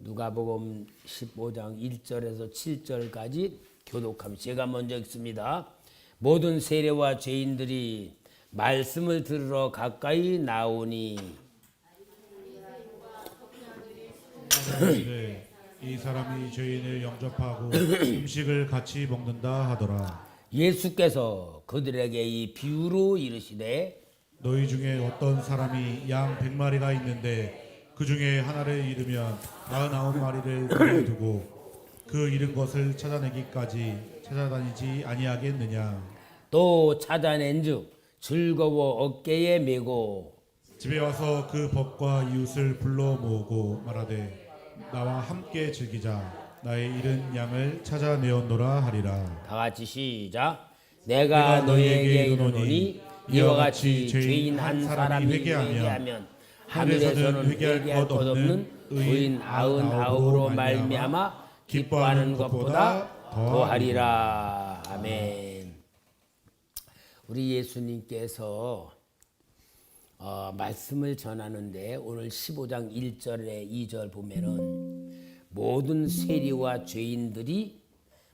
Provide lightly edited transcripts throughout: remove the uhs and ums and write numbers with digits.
누가복음 15장 1절에서 7절까지 교독합니다. 제가 먼저 읽습니다. 모든 세례와 죄인들이 말씀을 들으러 가까이 나오니 이 사람이 죄인을 영접하고 음식을 같이 먹는다 하더라. 예수께서 그들에게 이 비유로 이르시되 너희 중에 어떤 사람이 양 100마리가 있는데 그 중에 하나를 잃으면 99마리를 버려두고 그 잃은 것을 찾아내기까지 찾아다니지 아니하겠느냐. 또 찾아낸즉 즐거워 어깨에 메고 집에 와서 그 법과 이웃을 불러 모으고 말하되 나와 함께 즐기자. 나의 잃은 양을 찾아내었노라 하리라. 다 같이 시작. 내가 너희에게 이르노니 이와 같이 죄인 한 사람이 회개하면 하늘에서는 회개할 것 없는 의인 99으로 말미암아 기뻐하는 것보다 더하리라. 아멘. 우리 예수님께서 말씀을 전하는데 오늘 15장 1절에 2절 보면은 모든 세리와 죄인들이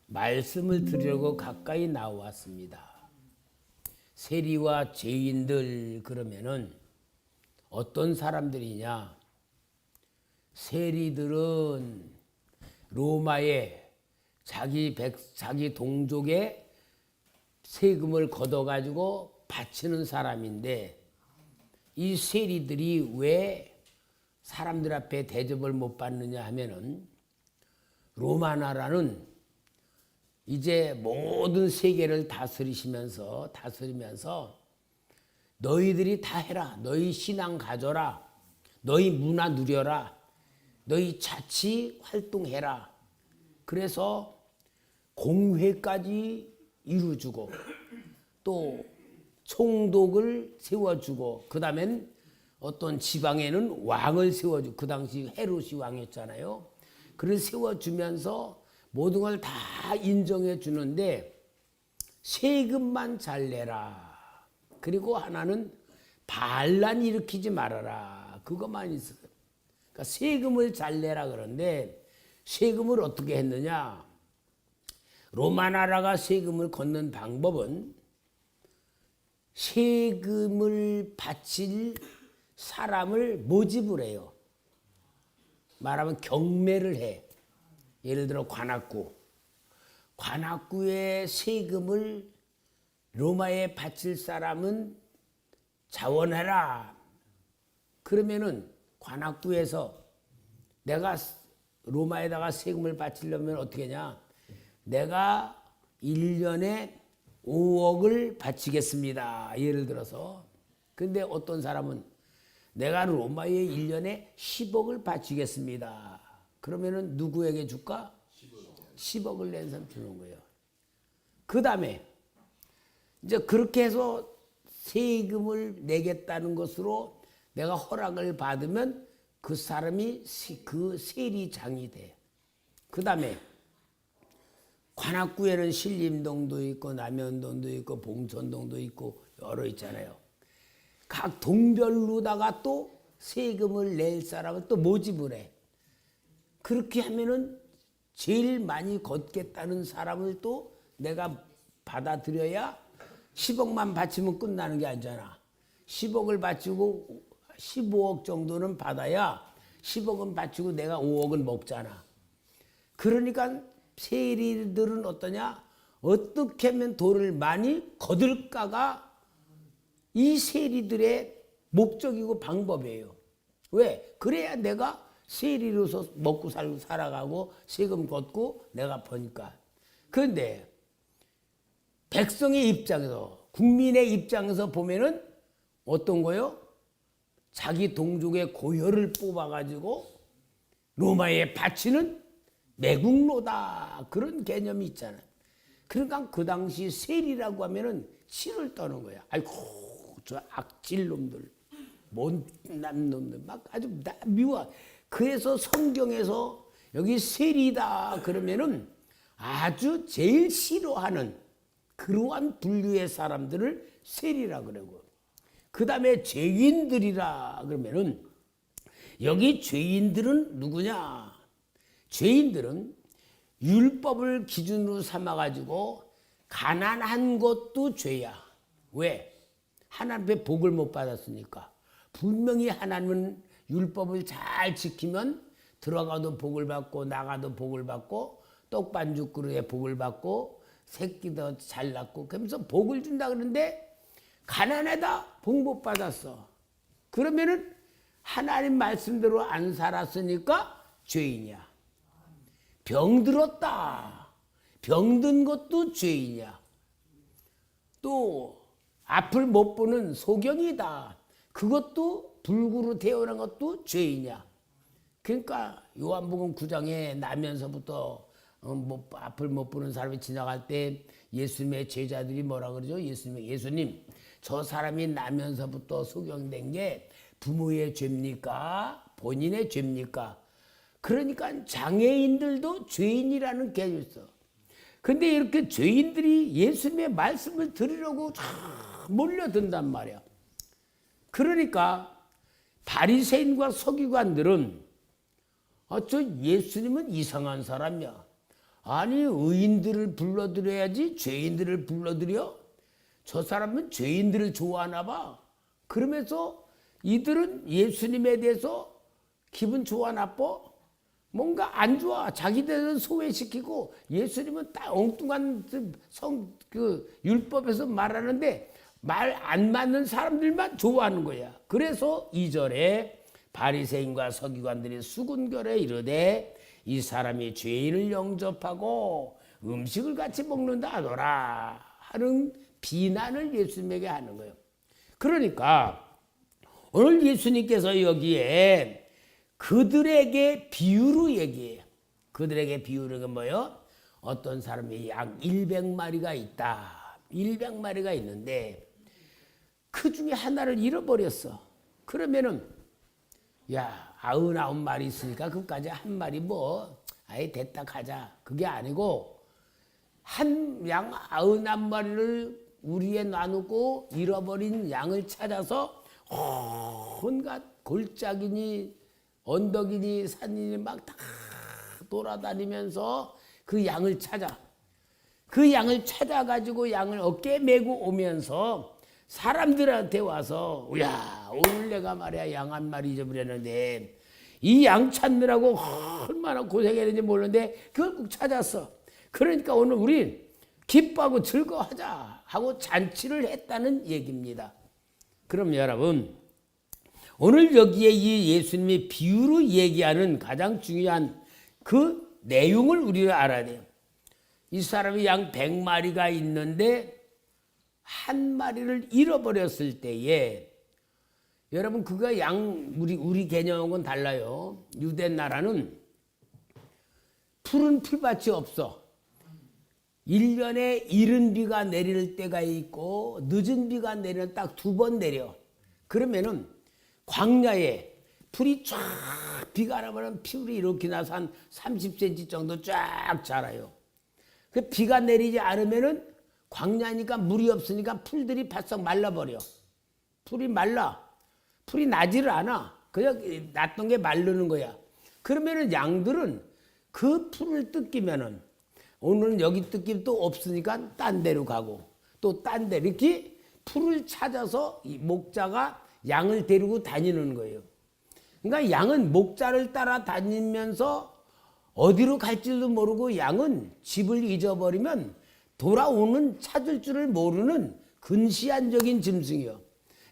말씀을 들으려고 가까이 나왔습니다. 세리와 죄인들 그러면은 어떤 사람들이냐? 세리들은 로마에 자기 동족의 세금을 걷어가지고 바치는 사람인데 이 세리들이 왜 사람들 앞에 대접을 못 받느냐 하면은 로마 나라는 이제 모든 세계를 다스리면서 너희들이 다 해라. 너희 신앙 가져라. 너희 문화 누려라. 너희 자치 활동해라. 그래서 공회까지 이루어주고 또 총독을 세워주고 그 다음엔 어떤 지방에는 왕을 세워주고 그 당시 헤롯이 왕이었잖아요. 그를 세워주면서 모든 걸 다 인정해 주는데 세금만 잘 내라. 그리고 하나는 반란 일으키지 말아라. 그것만 있어요. 그러니까 세금을 잘 내라 그러는데 세금을 어떻게 했느냐. 로마 나라가 세금을 걷는 방법은 세금을 바칠 사람을 모집을 해요. 말하면 경매를 해. 예를 들어 관악구의 세금을 로마에 바칠 사람은 자원해라. 그러면은 관악구에서 내가 로마에다가 세금을 바치려면 어떻게 하냐. 내가 1년에 5억을 바치겠습니다. 예를 들어서. 근데 어떤 사람은 내가 로마에 1년에 10억을 바치겠습니다. 그러면은 누구에게 줄까? 10억을 낸 사람 주는 거예요. 그 다음에 이제 그렇게 해서 세금을 내겠다는 것으로 내가 허락을 받으면 그 사람이 그 세리장이 돼. 그 다음에 관악구에는 신림동도 있고 남현동도 있고 봉천동도 있고 여러 있잖아요. 각 동별로다가 또 세금을 낼 사람을 또 모집을 해. 그렇게 하면은 제일 많이 걷겠다는 사람을 또 내가 받아들여야 10억만 바치면 끝나는 게 아니잖아. 10억을 바치고 15억 정도는 받아야 10억은 바치고 내가 5억을 먹잖아. 그러니까 세리들은 어떠냐? 어떻게 하면 돈을 많이 거둘까가 이 세리들의 목적이고 방법이에요. 왜? 그래야 내가 세리로서 먹고 살아가고 세금 걷고 내가 버니까. 그런데 백성의 입장에서 국민의 입장에서 보면은 어떤 거요? 자기 동족의 고혈을 뽑아가지고 로마에 바치는 매국노다 그런 개념이 있잖아요. 그러니까 그 당시 세리라고 하면은 치를 떠는 거야. 아이고 저 악질 놈들, 못난 놈들 막 아주 미워. 그래서 성경에서 여기 세리다 그러면은 아주 제일 싫어하는 그러한 분류의 사람들을 세리라 그러고, 그 다음에 죄인들이라 그러면은 여기 죄인들은 누구냐? 죄인들은 율법을 기준으로 삼아가지고 가난한 것도 죄야. 왜? 하나님 앞에 복을 못 받았으니까. 분명히 하나님은 율법을 잘 지키면 들어가도 복을 받고 나가도 복을 받고 떡반죽 그릇에 복을 받고 새끼도 잘 낳고 그러면서 복을 준다 그러는데 가난하다 복 못 받았어. 그러면은 하나님 말씀대로 안 살았으니까 죄인이야. 병들었다. 병든 것도 죄인이야. 또 앞을 못 보는 소경이다. 그것도 불구로 태어난 것도 죄인이야. 그러니까 요한복음 9장에 나면서부터 앞을 못 보는 사람이 지나갈 때 예수님의 제자들이 뭐라 그러죠? 예수님 저 사람이 나면서부터 소경된 게 부모의 죄입니까? 본인의 죄입니까? 그러니까 장애인들도 죄인이라는 게 있어. 근데 이렇게 죄인들이 예수님의 말씀을 들으려고 몰려든단 말이야. 그러니까 바리새인과 서기관들은 저 예수님은 이상한 사람이야. 아니 의인들을 불러들여야지 죄인들을 불러들여? 저 사람은 죄인들을 좋아하나 봐. 그러면서 이들은 예수님에 대해서 기분 좋아 나빠? 뭔가 안 좋아. 자기들은 소외시키고 예수님은 딱 엉뚱한 율법에서 말하는데 말 안 맞는 사람들만 좋아하는 거야. 그래서 2절에 바리새인과 서기관들이 수군결에 이르되 이 사람이 죄인을 영접하고 음식을 같이 먹는다 하더라 하는 비난을 예수님에게 하는 거예요. 그러니까 오늘 예수님께서 여기에 그들에게 비유로 얘기해요. 그들에게 비유는 뭐예요? 어떤 사람이 양 100마리가 있다. 100마리가 있는데 그 중에 하나를 잃어버렸어. 그러면은 야 99마리 있으니까 그까지 한 마리 뭐 아예 됐다 가자. 그게 아니고 한 양 99마리를 우리에 나누고 잃어버린 양을 찾아서 온갖 골짜기니 언덕이니 산이니 막 다 돌아다니면서 그 양을 찾아. 그 양을 찾아가지고 양을 어깨에 메고 오면서 사람들한테 와서 야 오늘 내가 말이야 양 한 마리 잊어버렸는데 이 양 찾느라고 얼마나 고생했는지 모르는데 그걸 꼭 찾았어. 그러니까 오늘 우리 기뻐하고 즐거워하자 하고 잔치를 했다는 얘기입니다. 그럼 여러분 오늘 여기에 이 예수님이 비유로 얘기하는 가장 중요한 그 내용을 우리가 알아야 돼요. 이 사람이 양 100마리가 있는데 한 마리를 잃어버렸을 때에 여러분 그가 양 우리 개념하고는 달라요. 유대 나라는 푸른 풀밭이 없어. 1년에 이른 비가 내릴 때가 있고 늦은 비가 내리면 딱 2번 내려. 그러면은 광야에 풀이 쫙 비가 나면 풀이 이렇게 나서 한 30cm 정도 쫙 자라요. 그 비가 내리지 않으면은 광야니까 물이 없으니까 풀들이 바싹 말라버려. 풀이 말라. 풀이 나지를 않아. 그냥 났던 게 마르는 거야. 그러면은 양들은 그 풀을 뜯기면은 오늘은 여기 뜯기 또 없으니까 딴 데로 가고 또 딴 데 이렇게 풀을 찾아서 이 목자가 양을 데리고 다니는 거예요. 그러니까 양은 목자를 따라 다니면서 어디로 갈지도 모르고 양은 집을 잊어버리면 돌아오는 찾을 줄을 모르는 근시안적인 짐승이요.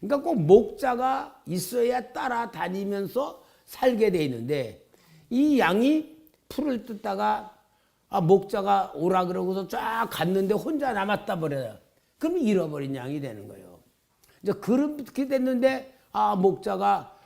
그러니까 꼭 목자가 있어야 따라다니면서 살게 돼 있는데 이 양이 풀을 뜯다가 목자가 오라 그러고서 쫙 갔는데 혼자 남았다 버려요. 그럼 잃어버린 양이 되는 거예요. 이제 그렇게 됐는데 목자가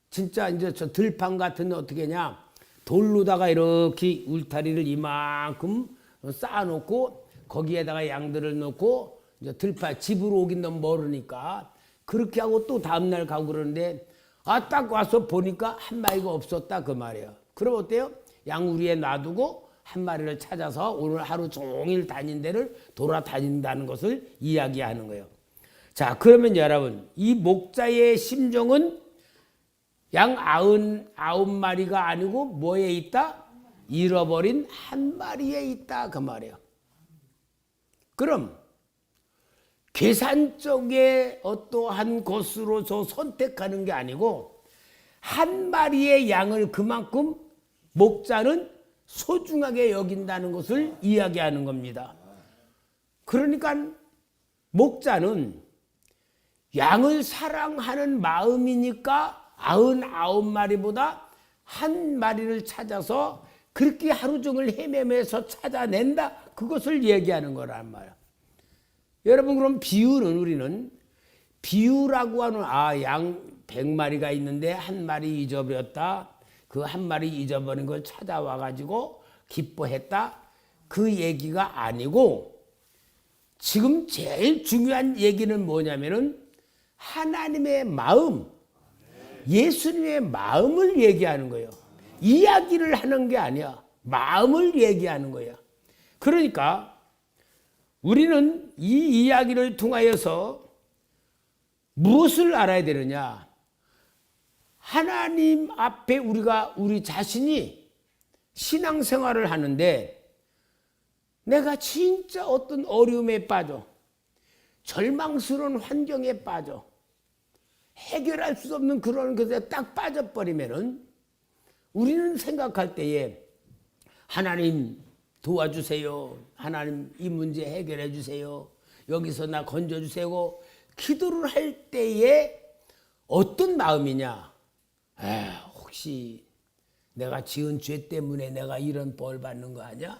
진짜 이제 저 들판 같은 어떻게 냐 돌로다가 이렇게 울타리를 이만큼 쌓아놓고 거기에다가 양들을 넣고 이제 들판 집으로 오긴 너무 멀으니까 그렇게 하고 또 다음날 가고 그러는데 딱 와서 보니까 한 마리가 없었다 그 말이에요. 그럼 어때요? 양우리에 놔두고 한 마리를 찾아서 오늘 하루 종일 다닌 데를 돌아다닌다는 것을 이야기하는 거예요. 자, 그러면 여러분 이 목자의 심정은 양 99마리가 아니고 뭐에 있다? 잃어버린 한 마리에 있다 그 말이에요. 그럼 계산적의 어떠한 것으로서 선택하는 게 아니고 한 마리의 양을 그만큼 목자는 소중하게 여긴다는 것을 이야기하는 겁니다. 그러니까 목자는 양을 사랑하는 마음이니까 99마리보다 한 마리를 찾아서 그렇게 하루 종일 헤매면서 찾아낸다. 그것을 얘기하는 거란 말이야. 여러분 그럼 비유는 우리는 비유라고 하는 양 100마리가 있는데 한 마리 잊어버렸다. 그 한 마리 잊어버린 걸 찾아와 가지고 기뻐했다. 그 얘기가 아니고 지금 제일 중요한 얘기는 뭐냐면은 하나님의 마음, 예수님의 마음을 얘기하는 거예요. 이야기를 하는 게 아니야. 마음을 얘기하는 거야. 그러니까 우리는 이 이야기를 통하여서 무엇을 알아야 되느냐? 하나님 앞에 우리 자신이 신앙생활을 하는데 내가 진짜 어떤 어려움에 빠져, 절망스러운 환경에 빠져, 해결할 수 없는 그런 것에 딱 빠져버리면은 우리는 생각할 때에 하나님 도와주세요. 하나님 이 문제 해결해 주세요. 여기서 나 건져주세요. 기도를 할 때에 어떤 마음이냐? 혹시 내가 지은 죄 때문에 내가 이런 벌 받는 거 아니야?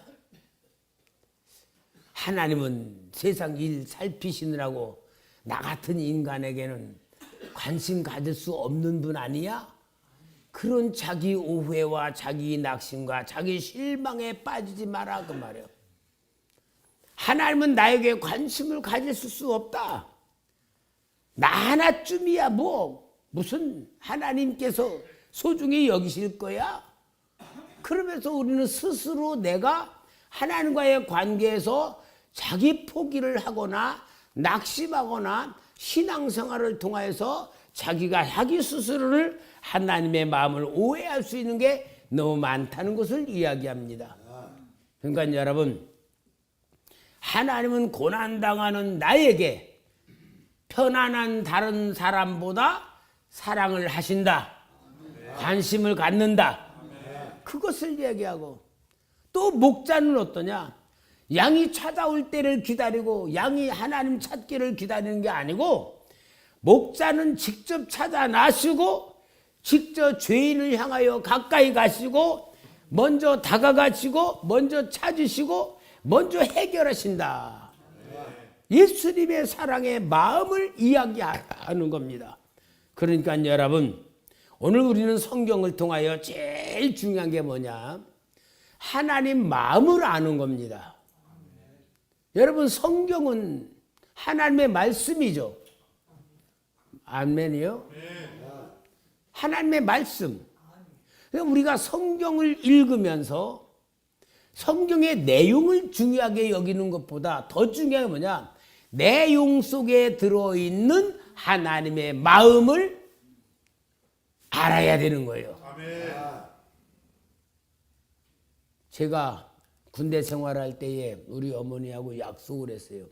하나님은 세상 일 살피시느라고 나 같은 인간에게는 관심 가질 수 없는 분 아니야? 그런 자기 오해와 자기 낙심과 자기 실망에 빠지지 마라 그 말이에요. 하나님은 나에게 관심을 가질 수 없다. 나 하나쯤이야 무슨 하나님께서 소중히 여기실 거야? 그러면서 우리는 스스로 내가 하나님과의 관계에서 자기 포기를 하거나 낙심하거나 신앙생활을 통하여서 자기가 자기 스스로를 하나님의 마음을 오해할 수 있는 게 너무 많다는 것을 이야기합니다. 그러니까 여러분, 하나님은 고난당하는 나에게 편안한 다른 사람보다 사랑을 하신다. 관심을 갖는다. 그것을 얘기하고 또 목자는 어떠냐? 양이 찾아올 때를 기다리고 양이 하나님 찾기를 기다리는 게 아니고 목자는 직접 찾아 나시고 직접 죄인을 향하여 가까이 가시고 먼저 다가가시고 먼저 찾으시고 먼저 해결하신다. 예수님의 사랑의 마음을 이야기하는 겁니다. 그러니까 여러분 오늘 우리는 성경을 통하여 제일 중요한 게 뭐냐? 하나님 마음을 아는 겁니다. 여러분 성경은 하나님의 말씀이죠. 아멘이요? 하나님의 말씀. 우리가 성경을 읽으면서 성경의 내용을 중요하게 여기는 것보다 더 중요한 게 뭐냐? 내용 속에 들어있는 하나님의 마음을 알아야 되는 거예요. 제가 군대 생활할 때에 우리 어머니하고 약속을 했어요.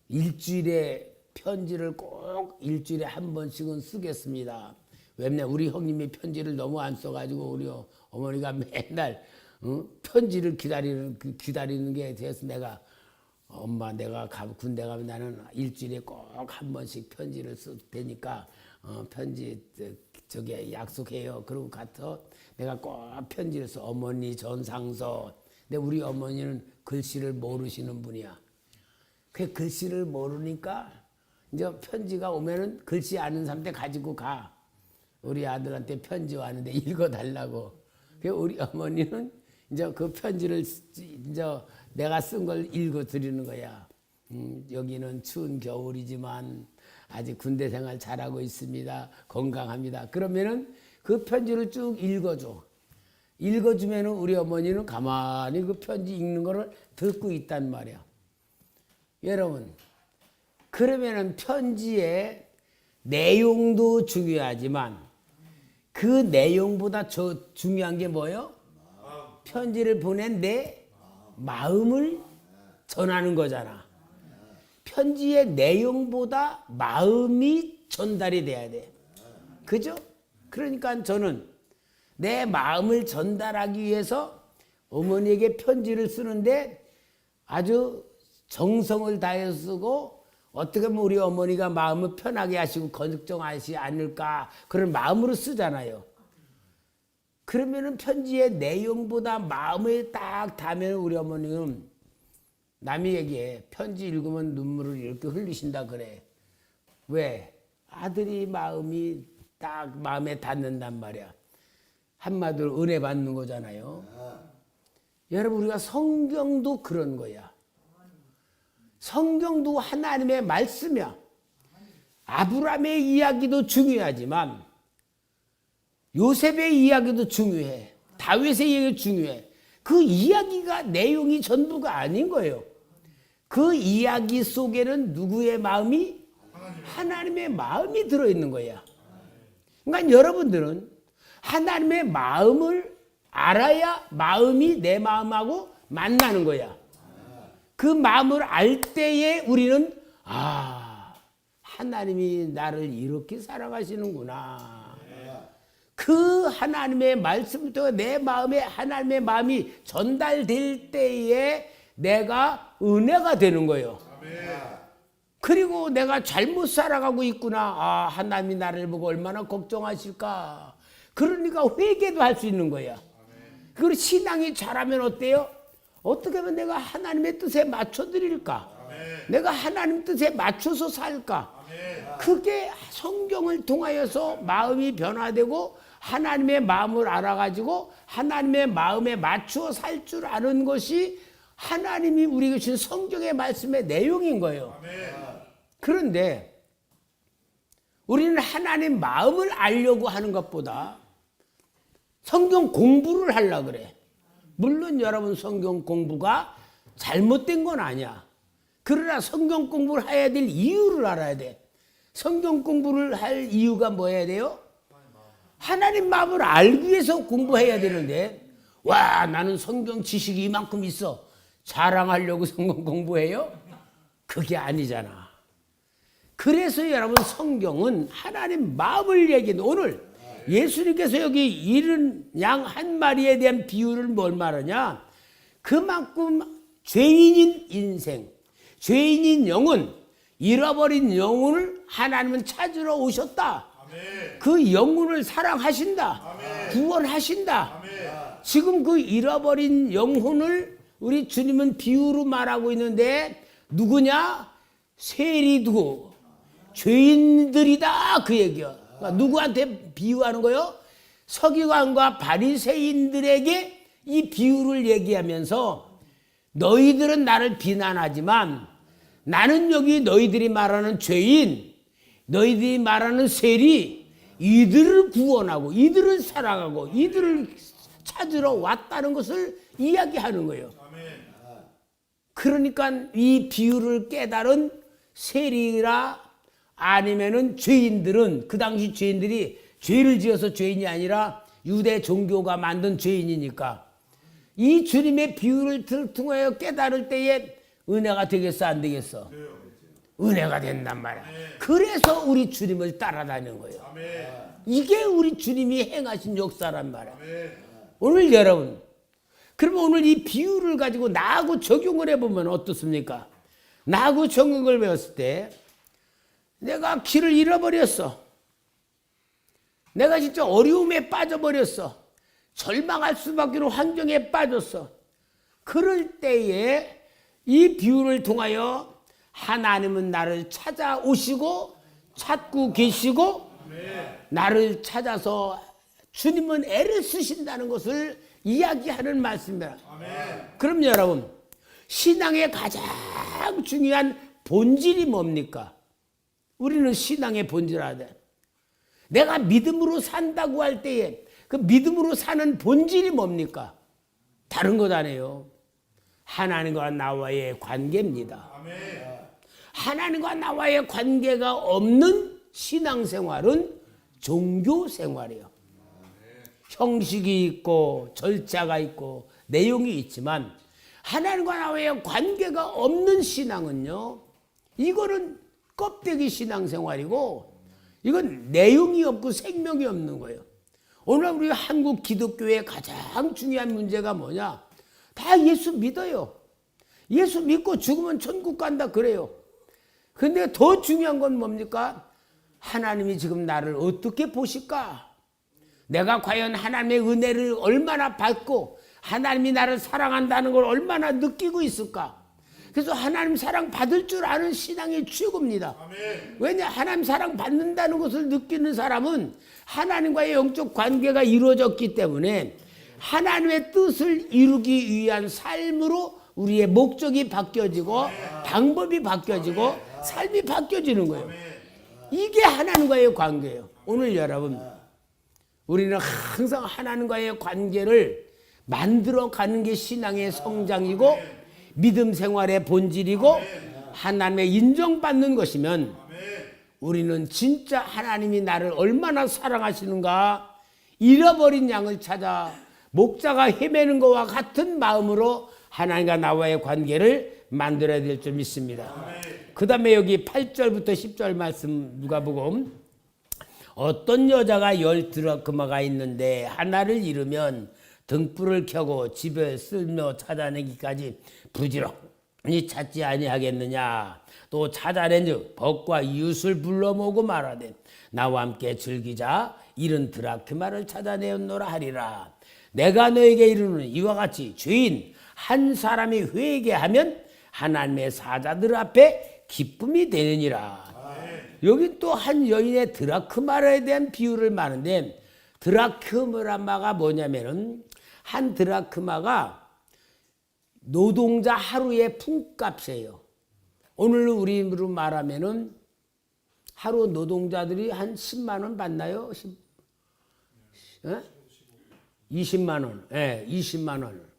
일주일에 편지를 꼭 일주일에 한 번씩은 쓰겠습니다. 왜냐면 우리 형님이 편지를 너무 안 써가지고 우리 어머니가 맨날 편지를 기다리는 게 돼서 내가 엄마 내가 군대 가면 나는 일주일에 꼭 한 번씩 편지를 쓸 테니까 편지 저기 약속해요. 그러고 가서 내가 꼭 편지를 써. 어머니 전상서. 근데 우리 어머니는 글씨를 모르시는 분이야. 그 글씨를 모르니까 이제 편지가 오면은 글씨 아는 사람한테 가지고 가. 우리 아들한테 편지 왔는데 읽어달라고. 그 우리 어머니는 이제 그 편지를 이제 내가 쓴 걸 읽어 드리는 거야. 여기는 추운 겨울이지만 아직 군대 생활 잘하고 있습니다. 건강합니다. 그러면은 그 편지를 쭉 읽어줘. 읽어주면은 우리 어머니는 가만히 그 편지 읽는 거를 듣고 있단 말이야. 여러분, 그러면은 편지에 내용도 중요하지만 그 내용보다 저 중요한 게 뭐예요? 편지를 보낸 내 마음을 전하는 거잖아. 편지의 내용보다 마음이 전달이 돼야 돼. 그죠? 그러니까 저는 내 마음을 전달하기 위해서 어머니에게 편지를 쓰는데 아주 정성을 다해서 쓰고 어떻게 하면 우리 어머니가 마음을 편하게 하시고 걱정하시지 않을까 그런 마음으로 쓰잖아요. 그러면은 편지의 내용보다 마음에 딱 닿으면 우리 어머니는 남이 얘기해. 편지 읽으면 눈물을 이렇게 흘리신다 그래. 왜? 아들이 마음이 딱 마음에 닿는단 말이야. 한마디로 은혜 받는 거잖아요. 여러분 우리가 성경도 그런 거야. 성경도 하나님의 말씀이야. 아브라함의 이야기도 중요하지만 요셉의 이야기도 중요해. 다윗의 이야기도 중요해. 그 이야기가 내용이 전부가 아닌 거예요. 그 이야기 속에는 누구의 마음이? 하나님의 마음이 들어있는 거야. 그러니까 여러분들은 하나님의 마음을 알아야 마음이 내 마음하고 만나는 거야. 그 마음을 알 때에 우리는 하나님이 나를 이렇게 사랑하시는구나. 그 하나님의 말씀부터 내 마음에 하나님의 마음이 전달될 때에 내가 은혜가 되는 거예요. 그리고 내가 잘못 살아가고 있구나. 하나님이 나를 보고 얼마나 걱정하실까. 그러니까 회개도 할 수 있는 거야. 그리고 신앙이 잘하면 어때요? 어떻게 하면 내가 하나님의 뜻에 맞춰 드릴까? 내가 하나님 뜻에 맞춰서 살까? 그게 성경을 통하여서 마음이 변화되고 하나님의 마음을 알아가지고 하나님의 마음에 맞추어 살 줄 아는 것이 하나님이 우리에게 주신 성경의 말씀의 내용인 거예요. 그런데 우리는 하나님 마음을 알려고 하는 것보다 성경 공부를 하려고 그래. 물론 여러분 성경 공부가 잘못된 건 아니야. 그러나 성경 공부를 해야 될 이유를 알아야 돼. 성경 공부를 할 이유가 뭐여야 돼요? 하나님 마음을 알기 위해서 공부해야 되는데 와 나는 성경 지식이 이만큼 있어. 자랑하려고 성경 공부해요? 그게 아니잖아. 그래서 여러분 성경은 하나님 마음을 얘기해. 오늘 예수님께서 여기 이른 양 한 마리에 대한 비유를 뭘 말하냐? 그만큼 죄인인 인생, 죄인인 영혼, 잃어버린 영혼을 하나님은 찾으러 오셨다. 그 영혼을 사랑하신다. 구원하신다. 지금 그 잃어버린 영혼을 우리 주님은 비유로 말하고 있는데 누구냐? 세리도 죄인들이다 그 얘기야. 그러니까 누구한테 비유하는 거요? 서기관과 바리새인들에게 이 비유를 얘기하면서 너희들은 나를 비난하지만 나는 여기 너희들이 말하는 죄인, 너희들이 말하는 세리, 이들을 구원하고 이들을 사랑하고 이들을 찾으러 왔다는 것을 이야기하는 거예요. 그러니까 이 비유를 깨달은 세리라 아니면은 죄인들은 그 당시 죄인들이 죄를 지어서 죄인이 아니라 유대 종교가 만든 죄인이니까 이 주님의 비유를 통하여 깨달을 때에 은혜가 되겠어 안 되겠어? 은혜가 된단 말이야. 그래서 우리 주님을 따라다니는 거예요. 이게 우리 주님이 행하신 역사란 말이야. 오늘 여러분 그러면 오늘 이 비유를 가지고 나하고 적용을 해보면 어떻습니까? 나하고 적용을 배웠을 때 내가 길을 잃어버렸어. 내가 진짜 어려움에 빠져버렸어. 절망할 수밖에 없는 환경에 빠졌어. 그럴 때에 이 비유를 통하여 하나님은 나를 찾아오시고 찾고 계시고 나를 찾아서 주님은 애를 쓰신다는 것을 이야기하는 말씀입니다. 그럼 여러분 신앙의 가장 중요한 본질이 뭡니까? 우리는 신앙의 본질을 알아야 돼. 내가 믿음으로 산다고 할 때에 그 믿음으로 사는 본질이 뭡니까? 다른 것 아니에요. 하나님과 나와의 관계입니다. 하나님과 나와의 관계가 없는 신앙생활은 종교생활이에요. 형식이 있고 절차가 있고 내용이 있지만 하나님과 나와의 관계가 없는 신앙은요, 이거는 껍데기 신앙생활이고 이건 내용이 없고 생명이 없는 거예요. 오늘 우리 한국 기독교의 가장 중요한 문제가 뭐냐? 다 예수 믿어요. 예수 믿고 죽으면 천국 간다 그래요. 근데 더 중요한 건 뭡니까? 하나님이 지금 나를 어떻게 보실까? 내가 과연 하나님의 은혜를 얼마나 받고 하나님이 나를 사랑한다는 걸 얼마나 느끼고 있을까? 그래서 하나님 사랑 받을 줄 아는 신앙이 최고입니다. 왜냐? 하나님 사랑 받는다는 것을 느끼는 사람은 하나님과의 영적 관계가 이루어졌기 때문에 하나님의 뜻을 이루기 위한 삶으로 우리의 목적이 바뀌어지고 방법이 바뀌어지고 삶이 바뀌어지는 거예요. 이게 하나님과의 관계예요. 오늘 여러분, 우리는 항상 하나님과의 관계를 만들어가는 게 신앙의 성장이고 믿음 생활의 본질이고 하나님의 인정받는 것이면 우리는 진짜 하나님이 나를 얼마나 사랑하시는가, 잃어버린 양을 찾아 목자가 헤매는 것과 같은 마음으로 하나님과 나와의 관계를 만들어야 될 줄 믿습니다. 그 다음에 여기 8절부터 10절 말씀 누가복음, 어떤 여자가 10드라크마가 있는데 하나를 잃으면 등불을 켜고 집에 쓸며 찾아내기까지 부지런히 찾지 아니하겠느냐. 또 찾아낸즉 벗과 이웃을 불러 모으고 말하되 나와 함께 즐기자. 잃은 드라크마를 찾아내었노라 하리라. 내가 너에게 이르노니 이와 같이 죄인 한 사람이 회개하면 하나님의 사자들 앞에 기쁨이 되느니라. 여기 또 한 여인의 드라크마에 대한 비유를 말하는데, 드라크마가 뭐냐면은 한 드라크마가 노동자 하루의 품값이에요. 오늘 우리로 말하면은 하루 노동자들이 한 10만 원 받나요? 20만 원. 예, 20만 원.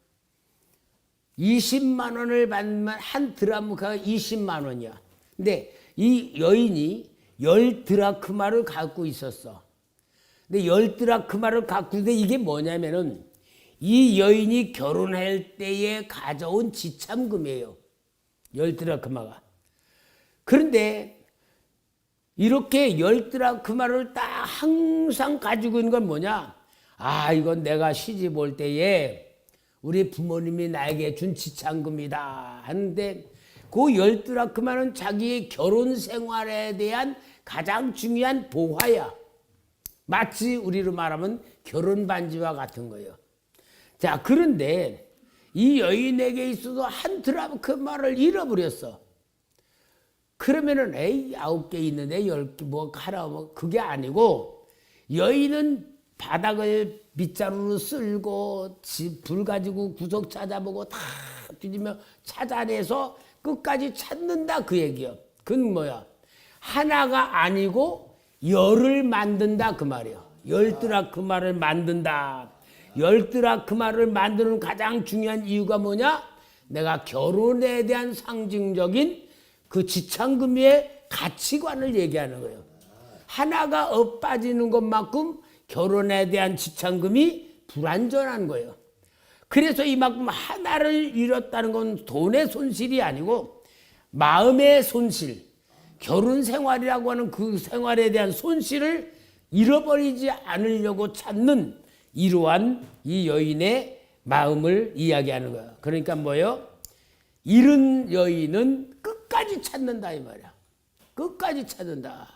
20만 원을 받으면 한 드라크마가 20만 원이야. 근데 이 여인이 10드라크마를 갖고 있었어. 근데 10드라크마를 갖고 있는데 이게 뭐냐면은 이 여인이 결혼할 때에 가져온 지참금이에요. 10드라크마가. 그런데 이렇게 10드라크마를 딱 항상 가지고 있는 건 뭐냐? 아, 이건 내가 시집 올 때에 우리 부모님이 나에게 준 지참금이다 하는데, 그 10드라크마는 자기의 결혼 생활에 대한 가장 중요한 보화야. 마치 우리로 말하면 결혼 반지와 같은 거예요. 자, 그런데 이 여인에게 있어서 한 드라크마를 잃어버렸어. 그러면은 에이 9개 있는데 10개 뭐 하나 뭐 그게 아니고, 여인은 바닥을 빗자루로 쓸고 불 가지고 구석 찾아보고 다 뒤지며 찾아내서 끝까지 찾는다 그 얘기야. 그건 뭐야? 하나가 아니고 10을 만든다 그 말이야. 10드라크마를 만든다. 10드라크마를 만드는 가장 중요한 이유가 뭐냐? 내가 결혼에 대한 상징적인 그 지참금의 가치관을 얘기하는 거예요. 하나가 빠지는 것만큼 결혼에 대한 지참금이 불완전한 거예요. 그래서 이만큼 하나를 잃었다는 건 돈의 손실이 아니고 마음의 손실, 결혼 생활이라고 하는 그 생활에 대한 손실을 잃어버리지 않으려고 찾는 이러한 이 여인의 마음을 이야기하는 거예요. 그러니까 뭐예요? 잃은 여인은 끝까지 찾는다 이 말이야. 끝까지 찾는다.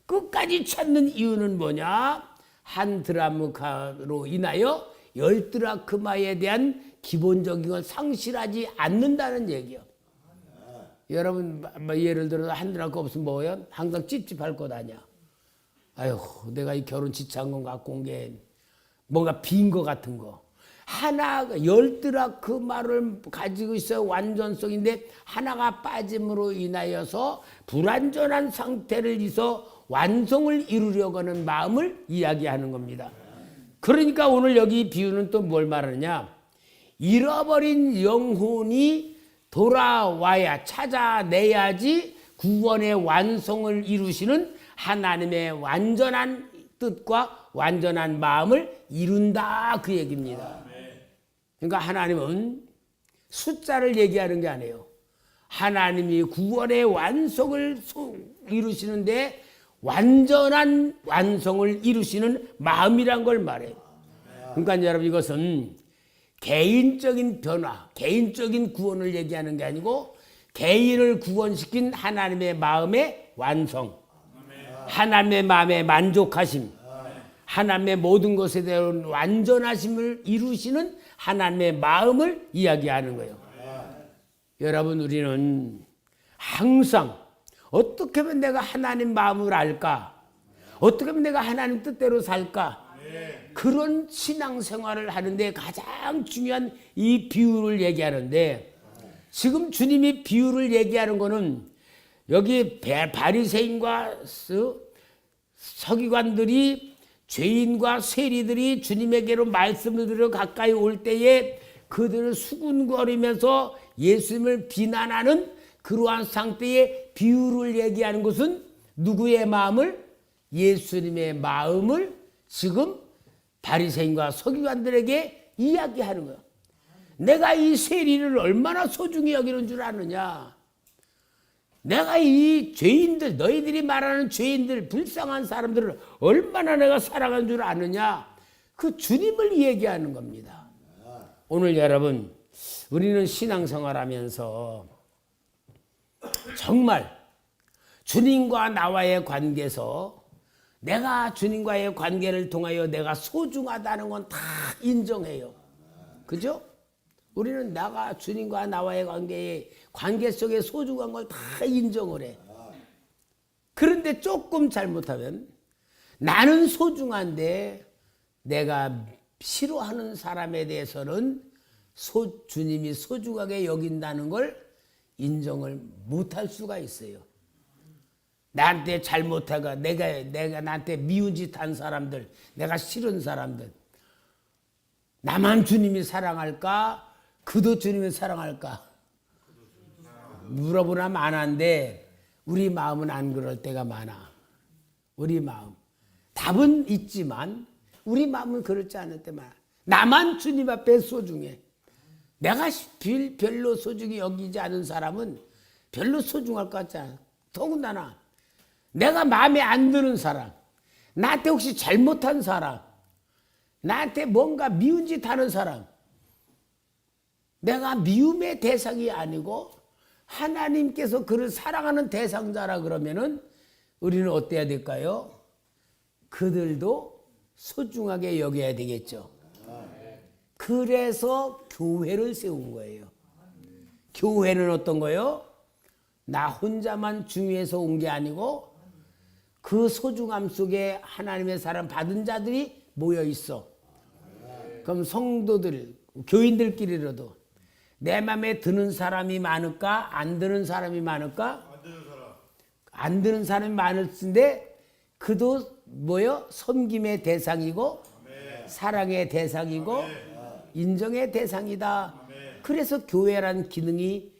끝까지 찾는 이유는 뭐냐? 한 드라크마로 인하여 10드라크마에 대한 기본적인 걸 상실하지 않는다는 얘기예요. 여러분 예를 들어서 한 드라크마 없으면 뭐예요? 항상 찝찝할 것 아니야. 아유, 내가 이 결혼 지참금 갖고 온 게 뭔가 빈 거 같은 거. 하나가 10드라크마를 가지고 있어야 완전성인데 하나가 빠짐으로 인하여서 불완전한 상태를 있어 완성을 이루려고 하는 마음을 이야기하는 겁니다. 그러니까 오늘 여기 비유는 또 뭘 말하느냐? 잃어버린 영혼이 돌아와야 찾아내야지 구원의 완성을 이루시는 하나님의 완전한 뜻과 완전한 마음을 이룬다 그 얘기입니다. 그러니까 하나님은 숫자를 얘기하는 게 아니에요. 하나님이 구원의 완성을 이루시는데 완전한 완성을 이루시는 마음이란 걸 말해요. 그러니까 여러분 이것은 개인적인 변화, 개인적인 구원을 얘기하는 게 아니고 개인을 구원시킨 하나님의 마음의 완성, 하나님의 마음의 만족하심, 하나님의 모든 것에 대한 완전하심을 이루시는 하나님의 마음을 이야기하는 거예요. 여러분 우리는 항상 어떻게 하면 내가 하나님 마음을 알까? 어떻게 하면 내가 하나님 뜻대로 살까? 그런 신앙생활을 하는데 가장 중요한 이 비유를 얘기하는데 지금 주님이 비유를 얘기하는 거는 여기 바리새인과 서기관들이 죄인과 세리들이 주님에게로 말씀을 들어 가까이 올 때에 그들을 수군거리면서 예수님을 비난하는 그러한 상태의 비유를 얘기하는 것은 누구의 마음을? 예수님의 마음을 지금 바리새인과 서기관들에게 이야기하는 거예요. 내가 이 세리를 얼마나 소중히 여기는 줄 아느냐? 내가 이 죄인들, 너희들이 말하는 죄인들, 불쌍한 사람들을 얼마나 내가 사랑하는 줄 아느냐? 그 주님을 얘기하는 겁니다. 오늘 여러분, 우리는 신앙생활하면서 정말 주님과 나와의 관계에서 내가 주님과의 관계를 통하여 내가 소중하다는 건 다 인정해요. 그죠? 우리는 나가 주님과 나와의 관계 속에 소중한 걸 다 인정을 해. 그런데 조금 잘못하면 나는 소중한데 내가 싫어하는 사람에 대해서는 주님이 소중하게 여긴다는 걸 인정을 못할 수가 있어요. 나한테 잘못하가 내가 나한테 미운 짓 한 사람들, 내가 싫은 사람들, 나만 주님이 사랑할까? 그도 주님이 사랑할까? 물어보나 많은데 우리 마음은 안 그럴 때가 많아. 우리 마음. 답은 있지만 우리 마음은 그렇지 않을 때 많아. 나만 주님 앞에 소중해. 내가 별로 소중히 여기지 않은 사람은 별로 소중할 것 같지 않아. 더군다나 내가 마음에 안 드는 사람, 나한테 혹시 잘못한 사람, 나한테 뭔가 미운 짓 하는 사람, 내가 미움의 대상이 아니고 하나님께서 그를 사랑하는 대상자라 그러면은 우리는 어때야 될까요? 그들도 소중하게 여겨야 되겠죠. 그래서 교회를 세운 거예요. 교회는 어떤 거예요? 나 혼자만 중요해서 온 게 아니고 그 소중함 속에 하나님의 사랑 받은 자들이 모여 있어. 그럼 성도들, 교인들끼리라도 내 마음에 드는 사람이 많을까? 안 드는 사람이 많을까? 안 드는 사람이 많을 텐데 그도 뭐요? 섬김의 대상이고 사랑의 대상이고 인정의 대상이다. 그래서 교회라는 기능이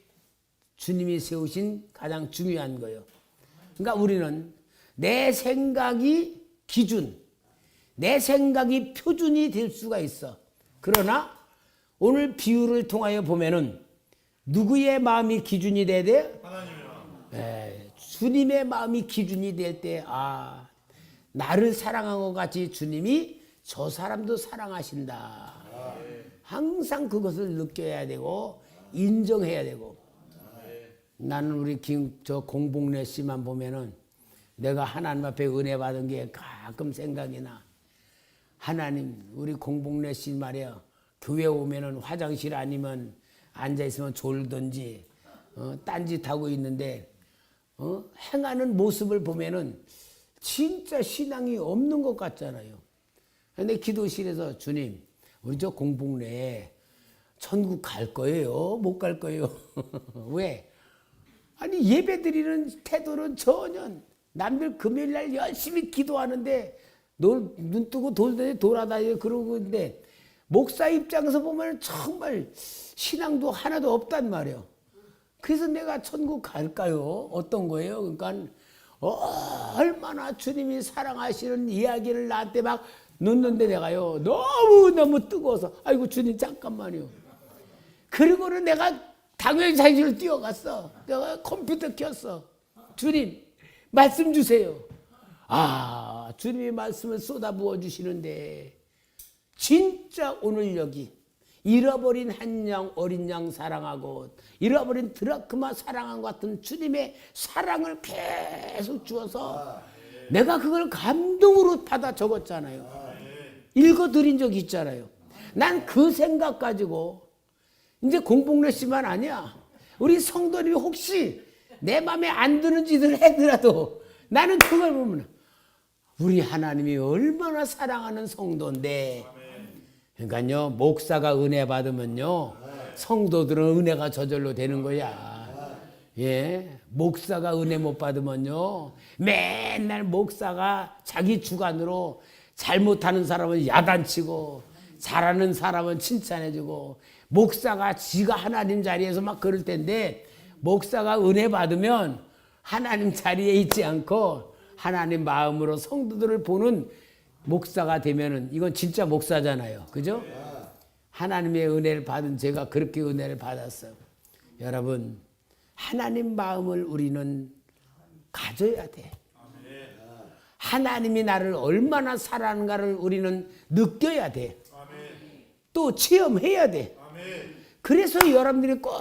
주님이 세우신 가장 중요한 거예요. 그러니까 우리는 내 생각이 기준, 내 생각이 표준이 될 수가 있어. 그러나 오늘 비유를 통하여 보면은 누구의 마음이 기준이 돼야 돼? 하나님의 마음. 주님의 마음이 기준이 될 때, 아, 나를 사랑한 것 같이 주님이 저 사람도 사랑하신다. 항상 그것을 느껴야 되고 인정해야 되고. 나는 우리 저 공복래 씨만 보면은 내가 하나님 앞에 은혜 받은 게 가끔 생각이 나. 하나님, 우리 공복래 씨 말이야. 교회 오면은 화장실 아니면 앉아 있으면 졸든지 딴짓하고 있는데 행하는 모습을 보면은 진짜 신앙이 없는 것 같잖아요. 근데 기도실에서 주님, 우리 저 공복래 천국 갈 거예요? 못 갈 거예요? 왜? 아니 예배드리는 태도는 전혀 남들 금요일날 열심히 기도하는데 눈 뜨고 돌아다니고 그러고 있는데 목사 입장에서 보면 정말 신앙도 하나도 없단 말이에요. 그래서 내가 천국 갈까요? 어떤 거예요? 그러니까 얼마나 주님이 사랑하시는 이야기를 나한테 막 넣는데 내가요 너무너무 뜨거워서 아이고 주님 잠깐만요. 그리고는 내가 당연히 자기를 뛰어갔어. 내가 컴퓨터 켰어. 주님 말씀 주세요. 아 주님이 말씀을 쏟아부어 주시는데 진짜 오늘 여기 잃어버린 한 양 어린 양 사랑하고 잃어버린 드라크마 사랑한 것 같은 주님의 사랑을 계속 주어서 내가 그걸 감동으로 받아 적었잖아요. 읽어드린 적 있잖아요. 난 그 생각 가지고 이제 공복레시만 아니야. 우리 성도님이 혹시 내 마음에 안 드는 짓을 해더라도 나는 그걸 보면 우리 하나님이 얼마나 사랑하는 성도인데 그러니까요 목사가 은혜 받으면요 성도들은 은혜가 저절로 되는 거야. 예, 목사가 은혜 못 받으면요 맨날 목사가 자기 주관으로 잘못하는 사람은 야단치고 잘하는 사람은 칭찬해주고 목사가 지가 하나님 자리에서 막 그럴 텐데 목사가 은혜 받으면 하나님 자리에 있지 않고 하나님 마음으로 성도들을 보는 목사가 되면은 이건 진짜 목사잖아요. 그죠? 하나님의 은혜를 받은 제가 그렇게 은혜를 받았어요. 여러분 하나님 마음을 우리는 가져야 돼. 하나님이 나를 얼마나 사랑하는가를 우리는 느껴야 돼. 또 체험해야 돼. 그래서 여러분들이 꼭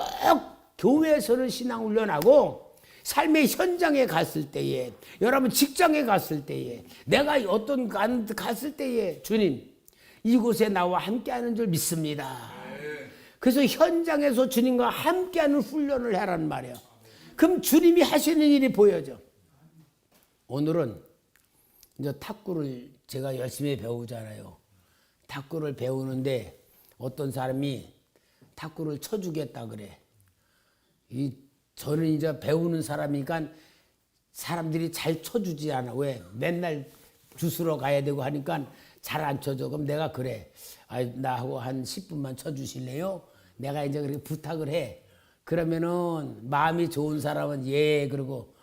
교회에서는 신앙훈련하고 삶의 현장에 갔을 때에 여러분 직장에 갔을 때에 내가 어떤 갔을 때에 주님 이곳에 나와 함께하는 줄 믿습니다. 그래서 현장에서 주님과 함께하는 훈련을 하라는 말이에요. 그럼 주님이 하시는 일이 보여져. 오늘은 이제 탁구를 제가 열심히 배우잖아요. 탁구를 배우는데 어떤 사람이 탁구를 쳐주겠다 그래. 저는 이제 배우는 사람이니까 사람들이 잘 쳐주지 않아. 왜? 맨날 주스러 가야 되고 하니까 잘 안 쳐줘. 그럼 내가 그래. 나하고 한 10분만 쳐주실래요? 내가 이제 그렇게 부탁을 해. 그러면은 마음이 좋은 사람은 예 그러고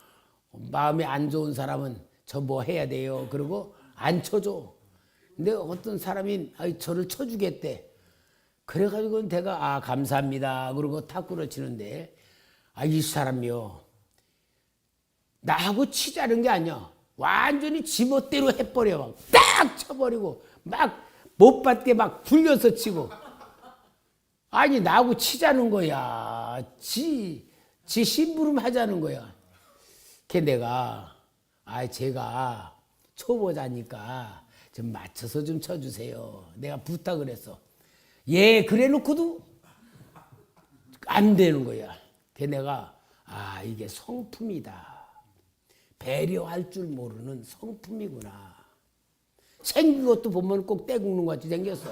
마음이 안 좋은 사람은 저 뭐 해야 돼요. 그러고 안 쳐줘. 근데 어떤 사람이 저를 쳐주겠대. 그래가지고 내가 감사합니다. 그러고 탁구를 치는데 이 사람이요. 나하고 치자는 게 아니야. 완전히 지멋대로 해버려. 막 딱 쳐버리고 막 못 받게 막 굴려서 치고. 아니 나하고 치자는 거야. 지 심부름 하자는 거야. 걔 내가 제가 초보자니까 좀 맞춰서 좀 쳐주세요. 내가 부탁을 했어. 예 그래 놓고도 안 되는 거야. 걔 내가 이게 성품이다. 배려할 줄 모르는 성품이구나. 생긴 것도 보면 꼭 떼국는 것 같이 생겼어.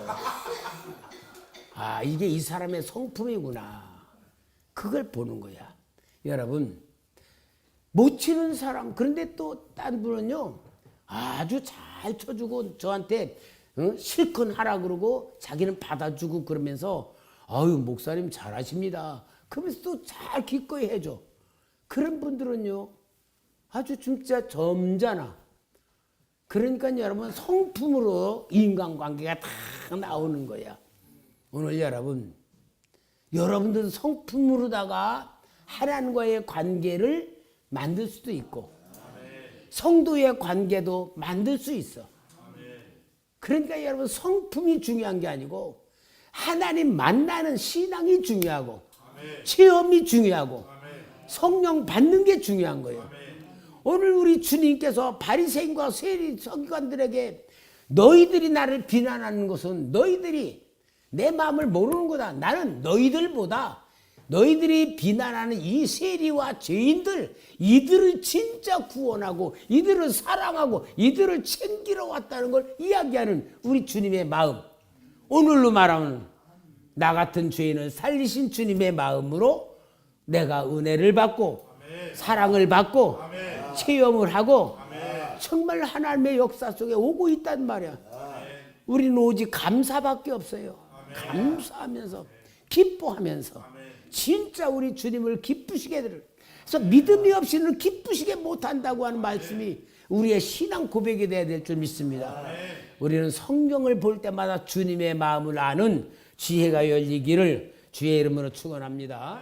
이게 이 사람의 성품이구나. 그걸 보는 거야. 여러분 못 치는 사람 그런데 또 딴 분은요 아주 잘 쳐주고 저한테 실컷 하라 그러고 자기는 받아주고 그러면서 아유 목사님 잘하십니다. 그러면서 또 잘 기꺼이 해줘. 그런 분들은요 아주 진짜 점잖아. 그러니까 여러분 성품으로 인간관계가 다 나오는 거야. 오늘 여러분들 성품으로다가 하나님과의 관계를 만들 수도 있고 성도의 관계도 만들 수 있어. 그러니까 여러분 성품이 중요한 게 아니고 하나님 만나는 신앙이 중요하고 체험이 중요하고 성령 받는 게 중요한 거예요. 오늘 우리 주님께서 바리새인과 세리 서기관들에게 너희들이 나를 비난하는 것은 너희들이 내 마음을 모르는 거다. 나는 너희들이 비난하는 이 세리와 죄인들 이들을 진짜 구원하고 이들을 사랑하고 이들을 챙기러 왔다는 걸 이야기하는 우리 주님의 마음. 오늘로 말하면 나 같은 죄인을 살리신 주님의 마음으로 내가 은혜를 받고 사랑을 받고 체험을 하고 정말 하나님의 역사 속에 오고 있단 말이야. 우리는 오직 감사밖에 없어요. 감사하면서 기뻐하면서 진짜 우리 주님을 기쁘시게 될 그래서 믿음이 없이는 기쁘시게 못한다고 하는 말씀이 우리의 신앙 고백이 되어야 될 줄 믿습니다. 우리는 성경을 볼 때마다 주님의 마음을 아는 지혜가 열리기를 주의 이름으로 축원합니다.